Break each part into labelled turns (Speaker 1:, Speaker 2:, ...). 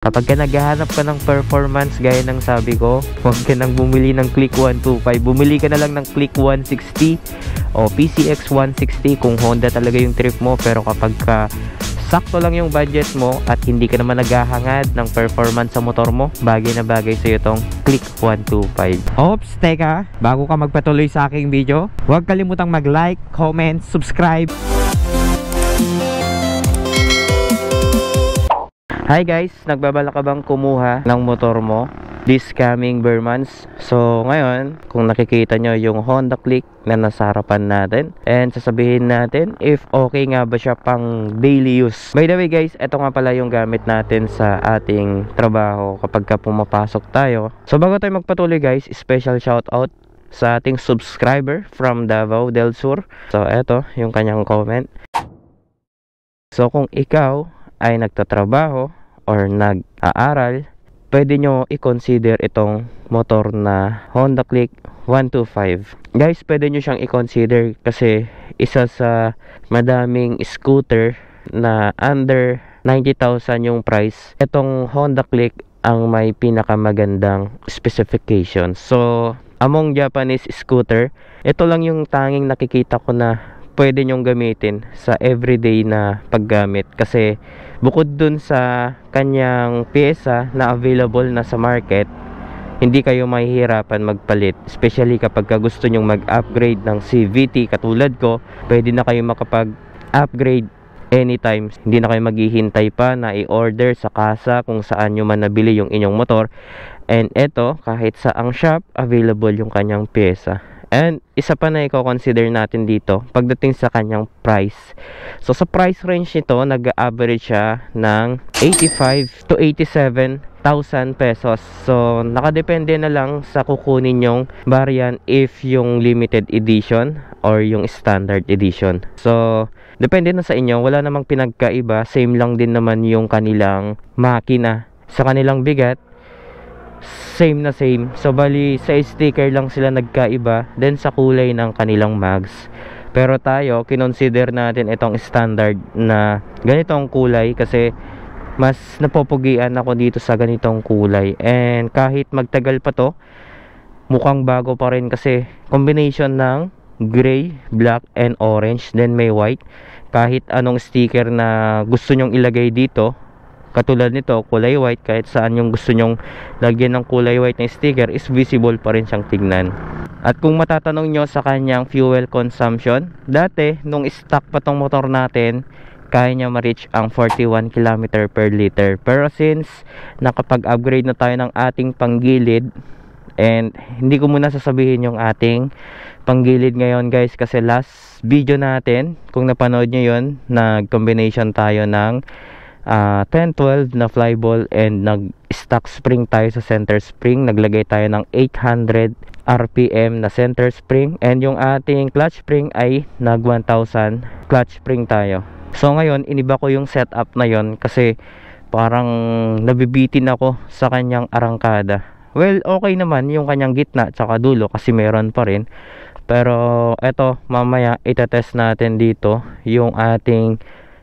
Speaker 1: Kapag ka naghahanap ka ng performance gaya ng sabi ko, huwag ka nang bumili ng Click 125. Bumili ka na lang ng Click 160 o PCX 160 kung Honda talaga yung trip mo. Pero kapag ka sakto lang yung budget mo at hindi ka naman naghahangad ng performance sa motor mo, bagay na bagay sa iyo tong Click 125. Oops, teka, bago ka magpatuloy sa aking video, huwag kalimutang mag-like, comment, subscribe. Hi guys, nagbabala ka bang kumuha ng motor mo this coming Bare months? So ngayon, kung nakikita nyo yung Honda Click na nasa harapan natin, and sasabihin natin if okay nga ba siya pang daily use. By the way guys, ito nga pala yung gamit natin sa ating trabaho kapag ka pumapasok tayo. So bago tayo magpatuloy guys, special shout out sa ating subscriber from Davao del Sur. So eto yung kanyang comment. So kung ikaw ay nagtatrabaho or nag-aaral, pwede nyo i-consider itong motor na Honda Click 125. Guys, pwede nyo siyang i-consider kasi isa sa madaming scooter na under 90,000 yung price. Itong Honda Click ang may pinakamagandang specifications. So, among Japanese scooter, ito lang yung tanging nakikita ko na pwede nyong gamitin sa everyday na paggamit, kasi bukod dun sa kanyang pyesa na available na sa market, hindi kayo mahihirapan magpalit, especially kapag gusto nyong mag-upgrade ng CVT katulad ko. Pwede na kayo makapag-upgrade anytime, hindi na kayo maghihintay pa na i-order sa kasa kung saan nyo man nabili yung inyong motor. And eto, kahit sa ang shop, available yung kanyang pyesa. And isa pa na i-consider natin dito pagdating sa kanyang price. So sa price range nito, nag-average siya ng 85 to 87,000 pesos. So nakadepende na lang sa kukunin yung variant, if yung limited edition or yung standard edition. So depende na sa inyo, wala namang pinagkaiba, same lang din naman yung kanilang makina. Sa kanilang bigat, same na same. So bali sa sticker lang sila nagkaiba, then sa kulay ng kanilang mags. Pero tayo, kinonsider natin itong standard na ganitong kulay kasi mas napopugian ako dito sa ganitong kulay. And kahit magtagal pa to, mukhang bago pa rin kasi combination ng gray, black, and orange, then may white. Kahit anong sticker na gusto nyong ilagay dito, katulad nito, kulay white, kahit saan yung gusto nyong lagyan ng kulay white na sticker, is visible pa rin siyang tignan. At kung matatanong nyo sa kanyang fuel consumption, dati, nung stock pa tong motor natin, kaya niya ma-reach ang 41 km per liter. Pero since nakapag-upgrade na tayo ng ating panggilid, and hindi ko muna sasabihin yung ating panggilid ngayon guys, kasi last video natin, kung napanood nyo yun, nag-combination tayo ng 10-12 na flyball and nag-stock spring tayo sa center spring. Naglagay tayo ng 800 RPM na center spring, and yung ating clutch spring ay nag 1,000 clutch spring tayo. So ngayon, iniba ko yung setup na yon kasi parang nabibitin ako sa kanyang arangkada. Well, okay naman yung kanyang gitna tsaka dulo kasi meron pa rin. Pero eto, mamaya itetest natin dito yung ating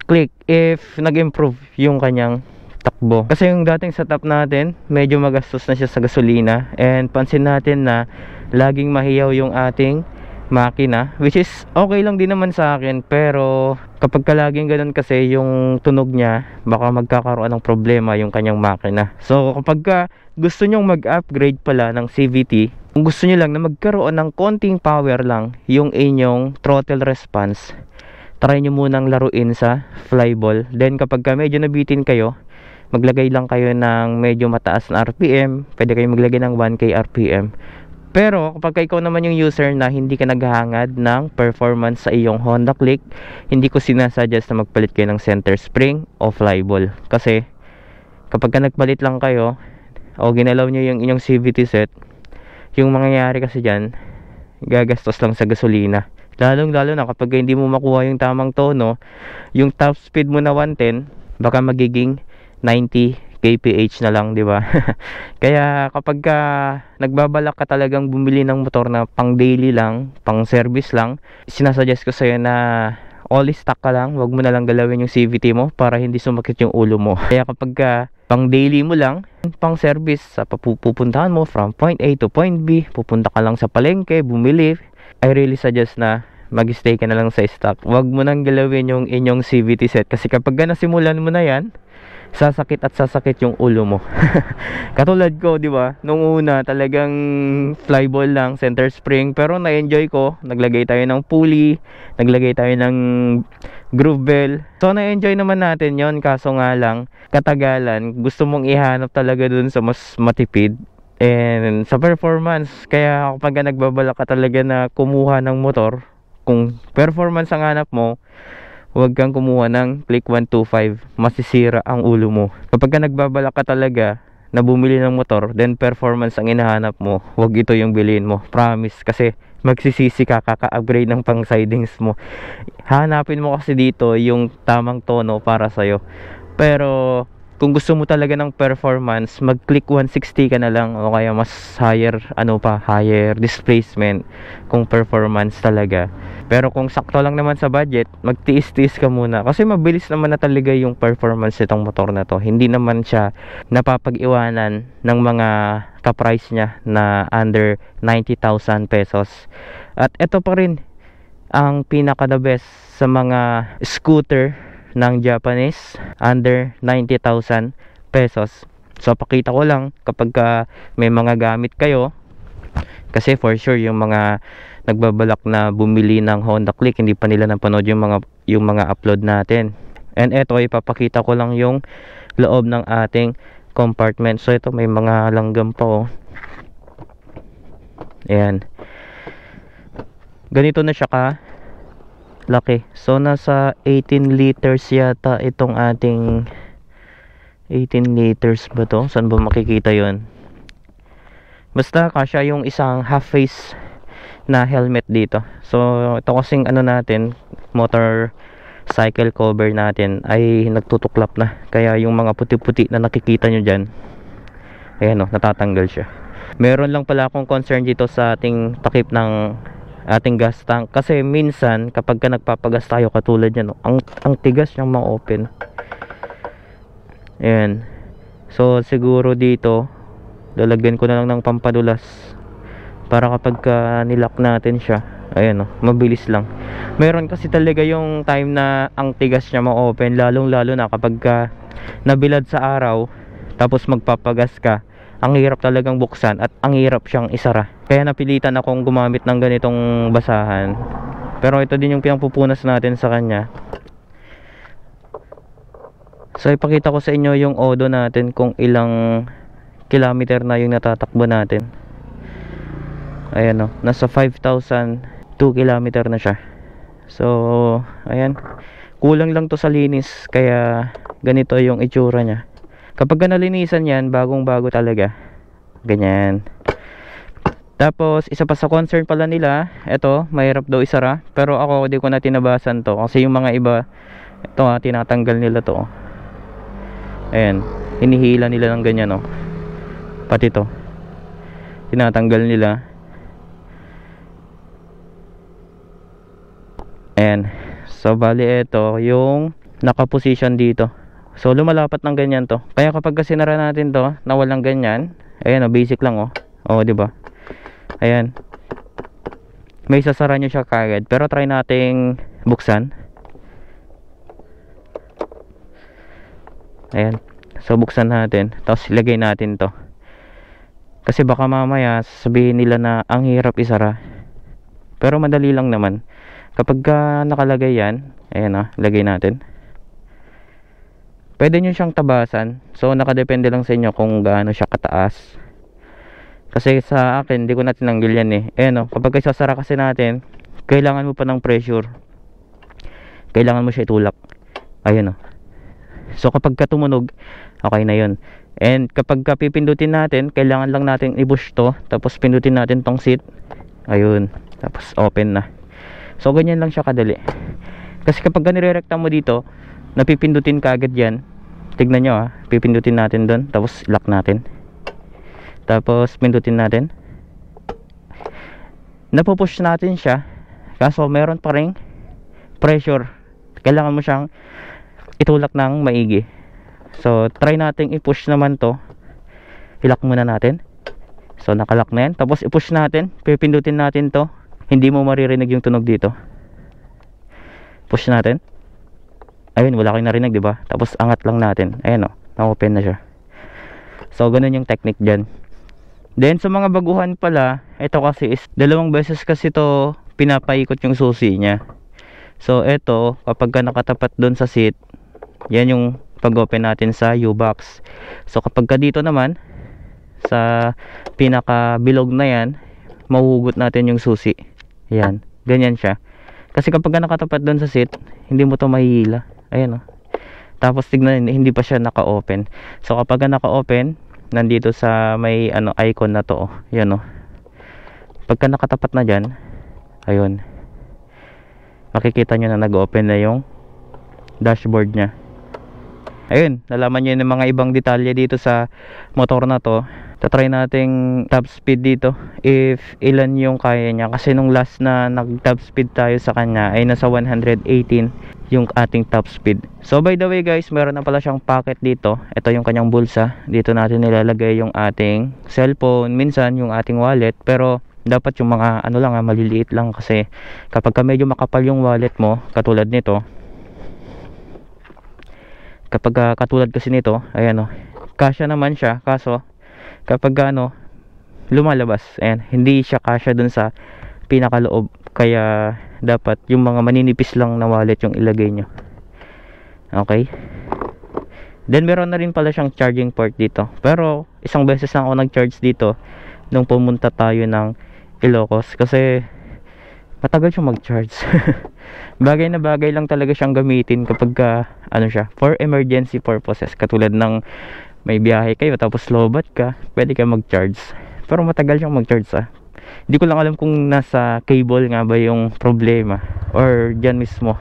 Speaker 1: Click if nag-improve yung kanyang takbo. Kasi yung dating setup natin, medyo magastos na siya sa gasolina, and pansin natin na laging mahiyaw yung ating makina, which is okay lang din naman sa akin. Pero kapag laging ganun kasi yung tunog niya, baka magkakaroon ng problema yung kanyang makina. So kapag gusto nyong mag-upgrade pala ng CVT, kung gusto nyo lang na magkaroon ng konting power lang yung inyong throttle response, try nyo munang laruin sa flyball. Then kapag medyo nabitin kayo, maglagay lang kayo ng medyo mataas na RPM. Pwede kayo maglagay ng 1K RPM. Pero kapag ikaw naman yung user na hindi ka naghahangad ng performance sa iyong Honda Click, hindi ko sinasuggest na magpalit kayo ng center spring o flyball. Kasi kapag nagpalit lang kayo o ginalaw nyo yung inyong CVT set, yung mangyayari kasi dyan, gagastos lang sa gasolina. Lalong-lalo na kapag hindi mo makuha yung tamang tono, yung top speed mo na 110, baka magiging 90 kph na lang, di ba? Kaya kapag nagbabalak ka talagang bumili ng motor na pang daily lang, pang service lang, sinasuggest ko sa'yo na all stock ka lang, wag mo na lang galawin yung CVT mo para hindi sumakit yung ulo mo. Kaya kapag pang daily mo lang, pang service sa pupuntahan mo from point A to point B, pupunta ka lang sa palengke, bumili, I really suggest na mag-stay ka na lang sa stock. Huwag mo nang galawin yung inyong CVT set kasi kapag nasimulan mo na yan, sasakit at sasakit yung ulo mo. Katulad ko, di ba? Nung una, talagang flyball lang, center spring, pero na-enjoy ko. Naglagay tayo ng pulley, naglagay tayo ng groove bell. So na-enjoy naman natin yon, kaso nga lang, katagalan, gusto mong ihanap talaga dun sa mas matipid and sa performance. Kaya kapag nagbabalak ka talaga na kumuha ng motor, kung performance ang hanap mo, huwag kang kumuha ng Click 125, masisira ang ulo mo. Kapag nagbabalak ka talaga na bumili ng motor, then performance ang hinahanap mo, huwag ito yung bilhin mo, promise. Kasi magsisisi ka, kaka-upgrade ng pang sidings mo. Hanapin mo kasi dito yung tamang tono para sa'yo. Pero kung gusto mo talaga ng performance, mag-click 160 ka na lang, o kaya mas higher, higher displacement kung performance talaga. Pero kung sakto lang naman sa budget, magtiis-tiis ka muna kasi mabilis naman na talaga yung performance nitong motor na to. Hindi naman siya napapag-iwanan ng mga ka-price niya na under 90,000 pesos. At ito pa rin ang pinaka the best sa mga scooter ng Japanese under 90,000 pesos. So pakita ko lang kapag may mga gamit kayo, kasi for sure yung mga nagbabalak na bumili ng Honda Click, hindi pa nila napanood yung mga upload natin. And eto, ipapakita ko lang yung loob ng ating compartment. So ito, may mga langgam pa, oh. Ayan, ganito na siya ka laki. So nasa 18 liters yata itong ating 18 liters ba to? Saan ba makikita yon? Basta kasya yung isang half face na helmet dito. So ito kasing natin, motorcycle cover natin ay nagtutuklap na, kaya yung mga puti-puti na nakikita nyo dyan, ayan, natatanggal siya. Meron lang pala akong concern dito sa ating takip ng ating gas tank, kasi minsan kapag nagpapagas tayo katulad yan, ang tigas niyang ma-open. Ayan, so siguro dito lalagyan ko na lang ng pampadulas para kapag nilock natin siya, ayan, mabilis lang. Meron kasi talaga yung time na ang tigas niya ma-open, lalong lalo na kapag nabilad sa araw tapos magpapagas ka, ang hirap talagang buksan at ang hirap siyang isara. Kaya napilitan akong gumamit ng ganitong basahan, pero ito din yung pinangpupunas natin sa kanya. So ipakita ko sa inyo yung odo natin kung ilang kilometer na yung natatakbo natin. Ayan, nasa 5,002 kilometer na siya. So ayan, kulang lang to sa linis, kaya ganito yung itsura niya. Kapag nalinisan yan, bagong bago talaga, ganyan. Tapos isa pa sa concern pala nila, eto, mahirap daw isara, pero ako di ko na tinabasan to kasi yung mga iba, ito tinatanggal nila to. Ayan, hinihila nila ng ganyan, pati to tinatanggal nila. Ayan, so bali ito yung nakaposition dito. So lumalapat ng ganyan to. Kaya kapag sinara natin to na walang ganyan, ayan, basic lang, di ba? Ayan, may sasara nyo siya kagad. Pero try nating buksan. Ayan, so buksan natin, tapos ilagay natin to, kasi baka mamaya sabihin nila na ang hirap isara, pero madali lang naman kapag nakalagay yan. Ayan, lagay natin. Pwede nyo siyang tabasan, so nakadepende lang sa inyo kung gaano siya kataas. Kasi sa akin, hindi ko na tinanggil yan, ayan, kapag isasara kasi natin, kailangan mo pa ng pressure, kailangan mo siya itulak. Ayan, so kapag tumunog, okay na yun. And kapag pipindutin natin, kailangan lang natin i-push to, tapos pindutin natin tong seat, ayun, tapos open na. So ganyan lang siya kadali. Kasi kapag nirerekta mo dito, napipindutin ka agad yan. Tignan nyo, pipindutin natin doon, tapos lock natin, tapos pindutin natin, napupush natin siya, kaso meron pa ring pressure, kailangan mo siyang itulak ng maigi. So try nating i-push naman to. I-lock muna natin. So nakalock na yan. Tapos i-push natin, pipindutin natin to. Hindi mo maririnig yung tunog dito. Push natin. Ayun, wala kayong narinig, diba? Tapos angat lang natin. Ayan o, na-open na siya. So ganun yung technique dyan. Then sa mga baguhan pala, ito kasi is 2 beses kasi to pinapaikot yung susi niya. So ito, kapag ka nakatapat doon sa seat, yan yung pag-open natin sa U-box. So kapag ka dito naman sa pinaka bilog na yan, mahuhugot natin yung susi. Yan, ganyan siya. Kasi kapag nakatapat doon sa seat, hindi mo to mahihila. Ayan o. Tapos tignan, hindi pa siya naka-open. So kapag naka-open, nandito sa may icon na to, yan o. Pagka nakatapat na dyan, ayun, makikita nyo na nag-open na yung dashboard nya. Ayun, nalaman nyo yung mga ibang detalye dito sa motor na to. Tatry nating top speed dito if ilan yung kaya niya, kasi nung last na nag top speed tayo sa kanya ay nasa 118 yung ating top speed. So by the way guys, meron na pala siyang pocket dito. Ito yung kanyang bulsa. Dito natin nilalagay yung ating cellphone, minsan yung ating wallet, pero dapat yung mga lang maliliit lang, kasi kapag medyo makapal yung wallet mo, katulad nito, kapag katulad kasi nito, ayan o, kasya naman siya, kaso kapag lumalabas, ayan, hindi siya kasya dun sa pinakaloob, kaya dapat yung mga maninipis lang na wallet yung ilagay nyo. Okay, then meron na rin pala siyang charging port dito, pero isang beses lang ako nag-charge dito nung pumunta tayo ng Ilocos, kasi matagal siyang mag-charge. Bagay na bagay lang talaga siyang gamitin kapag siya, for emergency purposes, katulad ng may biyahe kayo tapos lobat ka, pwede ka mag-charge. Pero matagal siyang mag-charge Hindi ko lang alam kung nasa cable nga ba yung problema or dyan mismo.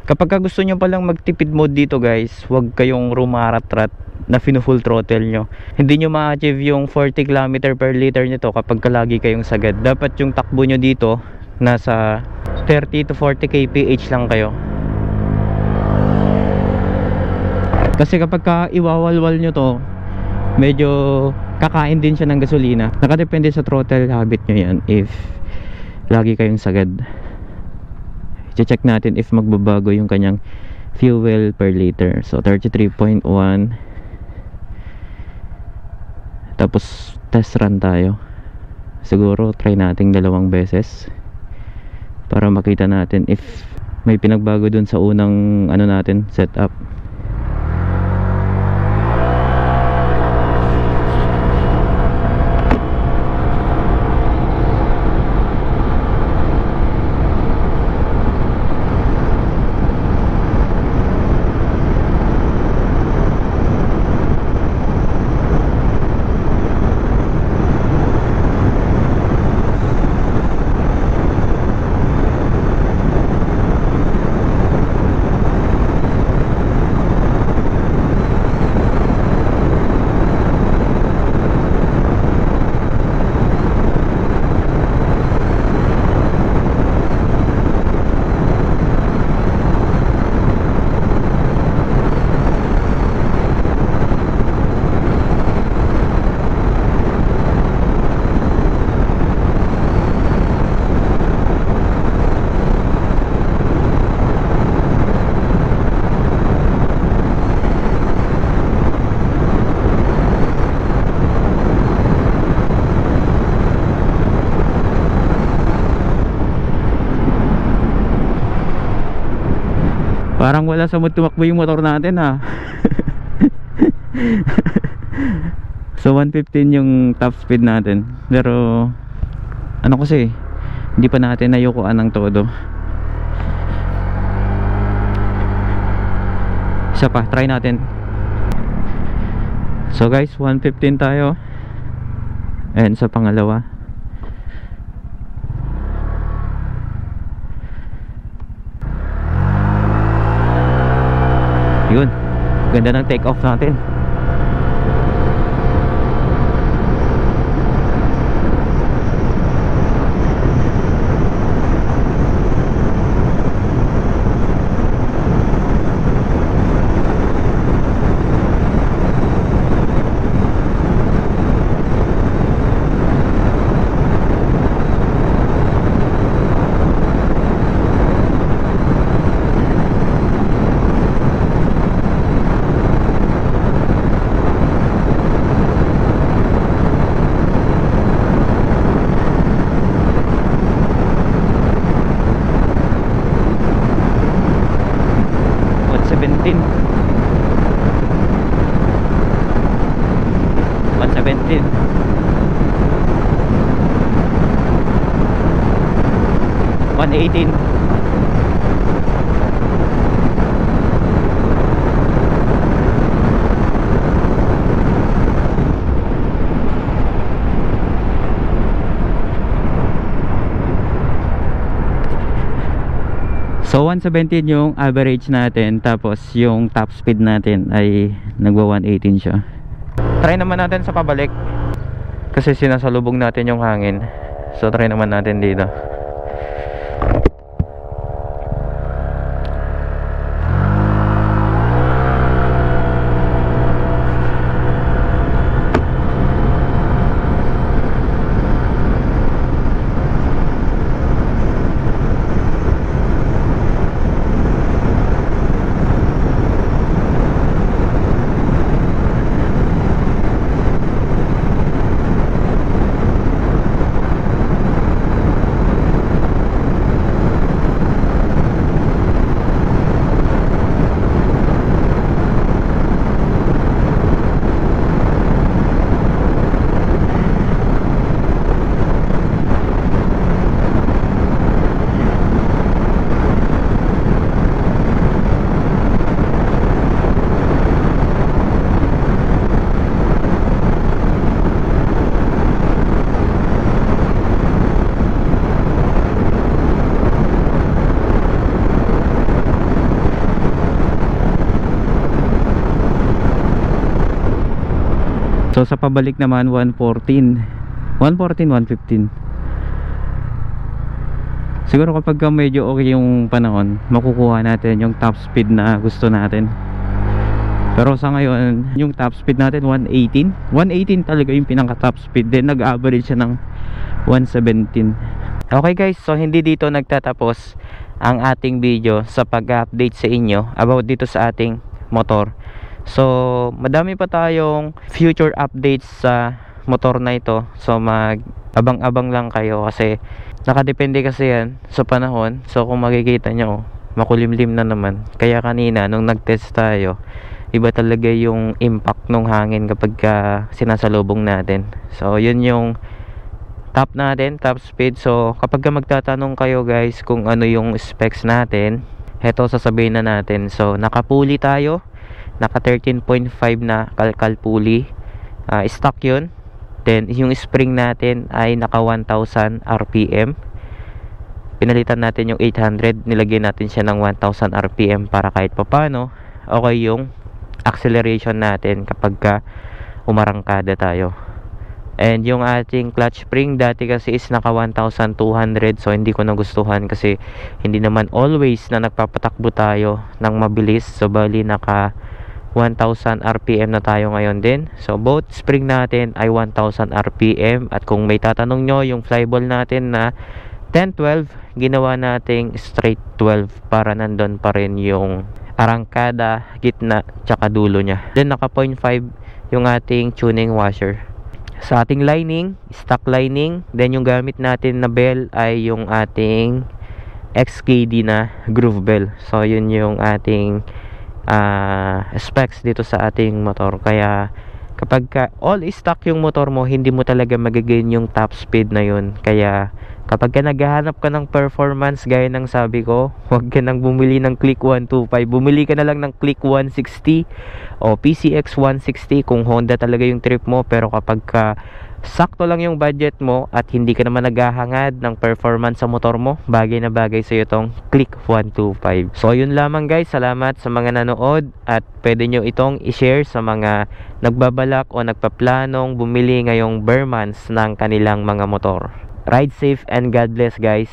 Speaker 1: Kapag gusto nyo palang magtipid mode dito guys, huwag kayong rumarat-rat na full throttle nyo. Hindi nyo ma-achieve yung 40 km per liter nito kapag lagi kayong sagad. Dapat yung takbo nyo dito nasa 30 to 40 kph lang kayo. Kasi kapag iwawalwal nyo to, medyo kakain din siya ng gasolina. Nakadepende sa throttle habit nyo yan if lagi kayong sagad. I-check natin if magbabago yung kanyang fuel per liter. So 33.1. Tapos test run tayo. Siguro try nating 2 beses para makita natin if may pinagbago dun sa unang natin setup. Parang wala sa mood tumakbo yung motor natin So 115 yung top speed natin. Pero kasi hindi pa natin nayukuan ng todo. Isa pa, try natin. So guys, 115 tayo. And sa pangalawa. Yun, ganda ng take off natin. 117. 117. $118. So 117 yung average natin, tapos yung top speed natin ay nagwa 118 siya. Try naman natin sa pabalik kasi sinasalubong natin yung hangin. So try naman natin dito. So sa pabalik naman 114, 115. Siguro kapag medyo okay yung panahon, makukuha natin yung top speed na gusto natin. Pero sa ngayon, yung top speed natin 118. 118 talaga yung pinaka top speed. Then nag-average siya ng 117. Okay guys, so hindi dito nagtatapos ang ating video sa pag-update sa inyo about dito sa ating motor. So madami pa tayong future updates sa motor na ito. So mag-abang-abang lang kayo kasi nakadepende kasi yan sa panahon. So kung makikita nyo, makulimlim na naman. Kaya kanina nung nag-test tayo, iba talaga yung impact ng hangin kapag sinasalubong natin. So yun yung top natin, top speed. So kapag magtatanong kayo guys kung ano yung specs natin, heto sasabihin na natin. So naka-pulley tayo, naka 13.5 na kalkal pulley, stock yun. Then yung spring natin ay naka 1000 RPM. Pinalitan natin yung 800, nilagyan natin siya ng 1000 RPM para kahit papano okay yung acceleration natin kapag umarangkada tayo. And yung ating clutch spring dati kasi is naka 1200, so hindi ko nagustuhan kasi hindi naman always na nagpapatakbo tayo ng mabilis. So bali naka 1000 RPM na tayo ngayon din. So both spring natin ay 1000 RPM. At kung may tatanong nyo, yung flyball natin na 10-12, ginawa nating straight 12 para nandun pa rin yung arangkada, gitna, tsaka dulo nya. Then naka 0.5 yung ating tuning washer. Sa ating lining, stock lining. Then yung gamit natin na bell ay yung ating XKD na groove bell. So yun yung ating specs dito sa ating motor. Kaya kapag all stock yung motor mo, hindi mo talaga magagain yung top speed na yun. Kaya kapag naghahanap ka ng performance, gaya ng sabi ko, huwag ka nang bumili ng Click 125, bumili ka na lang ng Click 160 o PCX 160 kung Honda talaga yung trip mo. Pero kapag sakto lang yung budget mo at hindi ka naman naghahangad ng performance sa motor mo, bagay na bagay sa iyo tong Click 125. So yun lamang guys, salamat sa mga nanood at pwede nyo itong i-share sa mga nagbabalak o nagpaplanong bumili ngayong bare months ng kanilang mga motor. Ride safe and God bless guys.